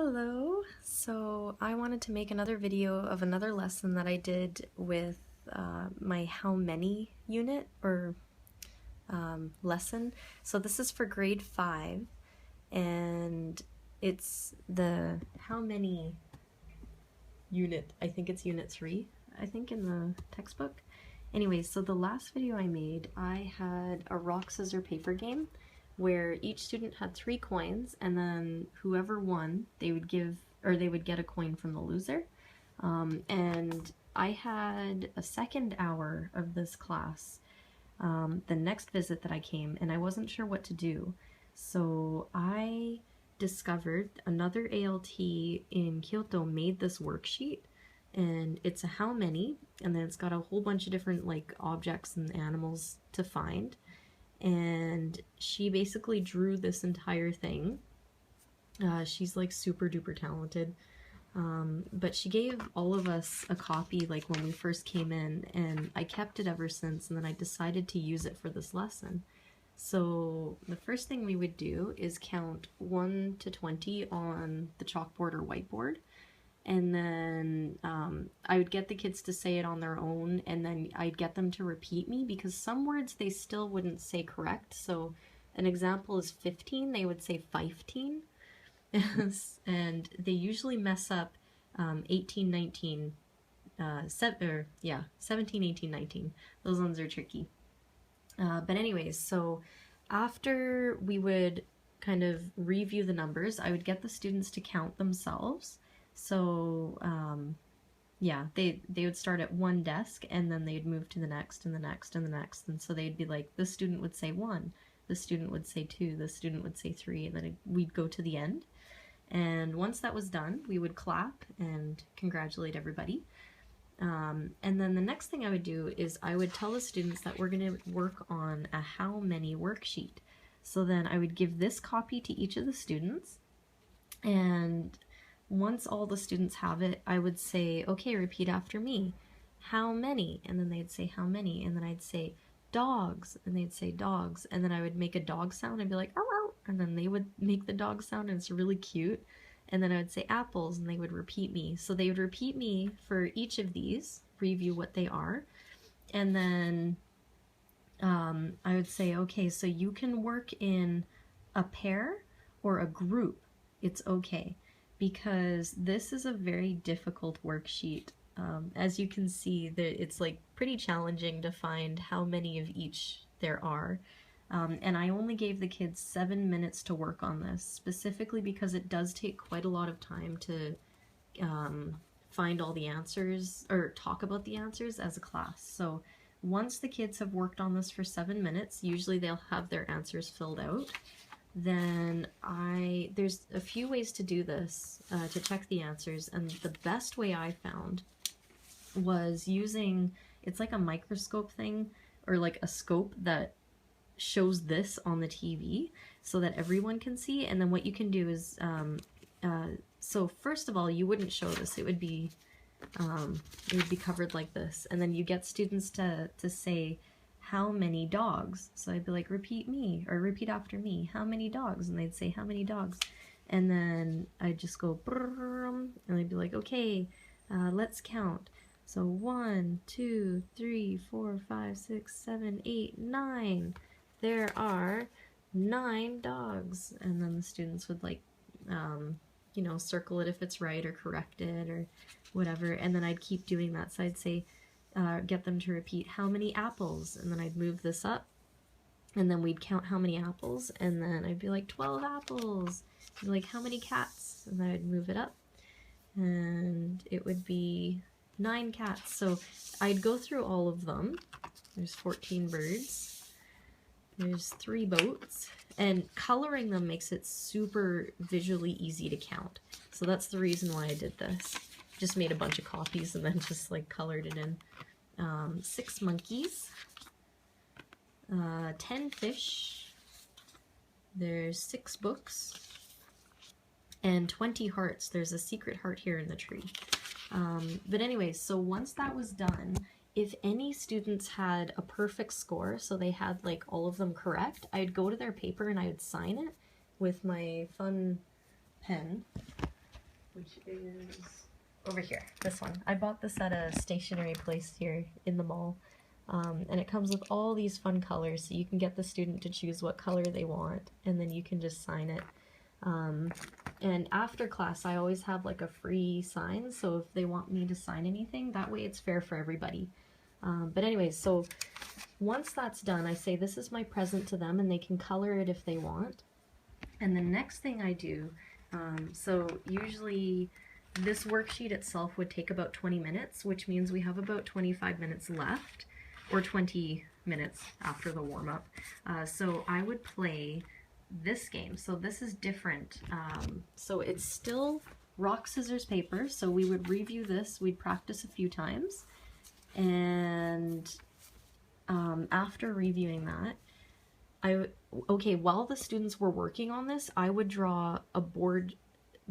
Hello! So I wanted to make another video of another lesson that I did with my how many unit or lesson. So this is for grade 5 and it's the how many unit, I think it's unit 3, I think in the textbook. Anyways, so the last video I made, I had a rock, scissors, paper game where each student had 3 coins, and then whoever won, they would get a coin from the loser. And I had a second hour of this class, the next visit that I came, and I wasn't sure what to do. So I discovered another ALT in Kyoto made this worksheet, and it's a how many, and then it's got a whole bunch of different like objects and animals to find. And she basically drew this entire thing. She's like super duper talented. But she gave all of us a copy like when we first came in, and I kept it ever since, and then I decided to use it for this lesson. So the first thing we would do is count 1 to 20 on the chalkboard or whiteboard, and then I would get the kids to say it on their own, and then I'd get them to repeat me because some words they still wouldn't say correct. So an example is 15, they would say 15. And they usually mess up 18, 19, 17, 18, 19. Those ones are tricky. But anyways, so after we would kind of review the numbers, I would get the students to count themselves. So yeah, they would start at one desk, and then they'd move to the next and the next and the next. And so they'd be like, this student would say 1, the student would say 2, the student would say 3, and then we'd go to the end. And once that was done, we would clap and congratulate everybody. And then the next thing I would do is I would tell the students that we're going to work on a how many worksheet. So then I would give this copy to each of the students, and once all the students have it, I would say, okay, repeat after me. How many? And then they'd say how many, and then I'd say dogs, and they'd say dogs, and then I would make a dog sound and be like, oh, and then they would make the dog sound, and it's really cute. And then I would say apples, and they would repeat me. So they would repeat me for each of these, review what they are, and then I would say, okay, so you can work in a pair or a group. It's okay, because this is a very difficult worksheet. As you can see, it's like pretty challenging to find how many of each there are. And I only gave the kids 7 minutes to work on this, specifically because it does take quite a lot of time to find all the answers, or talk about the answers as a class. So once the kids have worked on this for 7 minutes, usually they'll have their answers filled out. Then there's a few ways to do this, to check the answers, and the best way I found was using, it's like a microscope thing, or like a scope that shows this on the TV so that everyone can see. And then what you can do is, so first of all, you wouldn't show this, it would be covered like this, and then you get students to say how many dogs. So I'd be like, repeat me, or repeat after me, how many dogs, and they'd say how many dogs, and then I'd just go and they'd be like, okay, let's count. So 1, 2, 3, 4, 5, 6, 7, 8, 9. There are 9 dogs. And then the students would like, you know, circle it if it's right, or correct it, or whatever. And then I'd keep doing that. So I'd say, get them to repeat how many apples, and then I'd move this up, and then we'd count how many apples, and then I'd be like 12 apples. I'd be like, how many cats? And then I'd move it up, and it would be 9 cats. So I'd go through all of them. There's 14 birds. There's 3 boats, and coloring them makes it super visually easy to count. So that's the reason why I did this. Just made a bunch of copies and then just like colored it in. 6 monkeys, 10 fish, there's 6 books, and 20 hearts. There's a secret heart here in the tree. But anyways, so once that was done, if any students had a perfect score, so they had like all of them correct, I'd go to their paper and I would sign it with my fun pen. which is over here, this one. I bought this at a stationery place here in the mall, and it comes with all these fun colors, so you can get the student to choose what color they want, and then you can just sign it. And after class, I always have like a free sign, so if they want me to sign anything, that way it's fair for everybody. But anyways, so once that's done, I say this is my present to them, and they can color it if they want. And the next thing I do, so usually this worksheet itself would take about 20 minutes, which means we have about 25 minutes left, or 20 minutes after the warm-up. So I would play this game. So this is different. So it's still rock, scissors, paper. So we would review this, we'd practice a few times, and after reviewing that, while the students were working on this, I would draw a board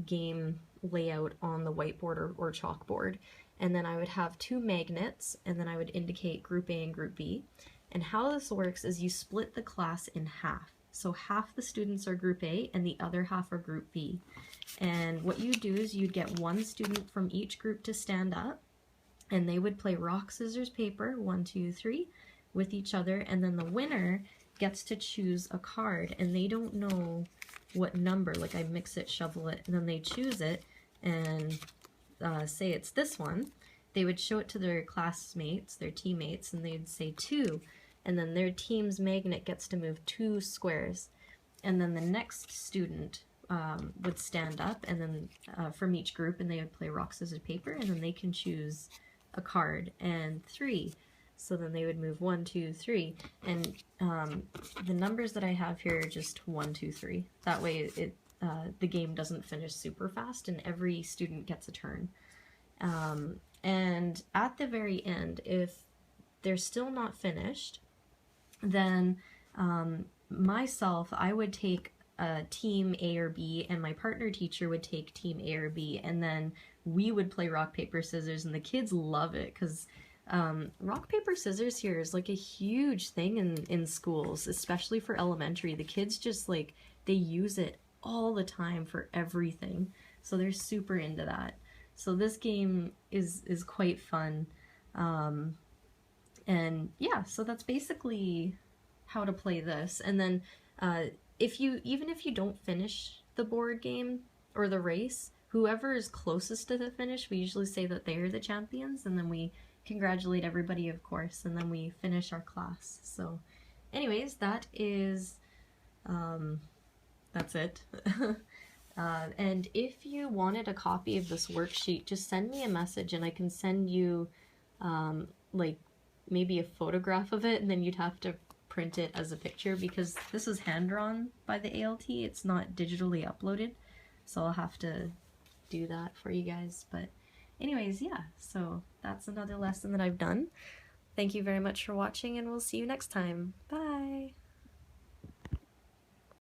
game layout on the whiteboard or chalkboard, and then I would have two magnets, and then I would indicate group A and group B. And how this works is you split the class in half. So half the students are group A and the other half are group B. And what you do is you'd get one student from each group to stand up, and they would play rock, scissors, paper, 1, 2, 3, with each other, and then the winner gets to choose a card, and they don't know what number. Like, I mix it, shuffle it, and then they choose it, and say it's this one. They would show it to their classmates, their teammates, and they'd say 2, and then their team's magnet gets to move 2 squares, and then the next student would stand up, and then from each group, and they would play rock, scissors, paper, and then they can choose a card, and 3. So then they would move 1, 2, 3, and the numbers that I have here are just 1, 2, 3. That way the game doesn't finish super fast, and every student gets a turn. And at the very end, if they're still not finished, then myself, I would take team A or B, and my partner teacher would take team A or B, and then we would play rock, paper, scissors, and the kids love it, because rock, paper, scissors here is like a huge thing in schools, especially for elementary. The kids just like, they use it all the time for everything, so they're super into that. So this game is quite fun, and yeah, so that's basically how to play this. And then even if you don't finish the board game or the race, whoever is closest to the finish, we usually say that they are the champions, and then we congratulate everybody, of course, and then we finish our class. So anyways, that is that's it. And if you wanted a copy of this worksheet, just send me a message and I can send you like maybe a photograph of it, and then you'd have to print it as a picture, because this is hand drawn by the ALT, it's not digitally uploaded, so I'll have to do that for you guys. But anyways, yeah, so that's another lesson that I've done. Thank you very much for watching, and we'll see you next time. Bye!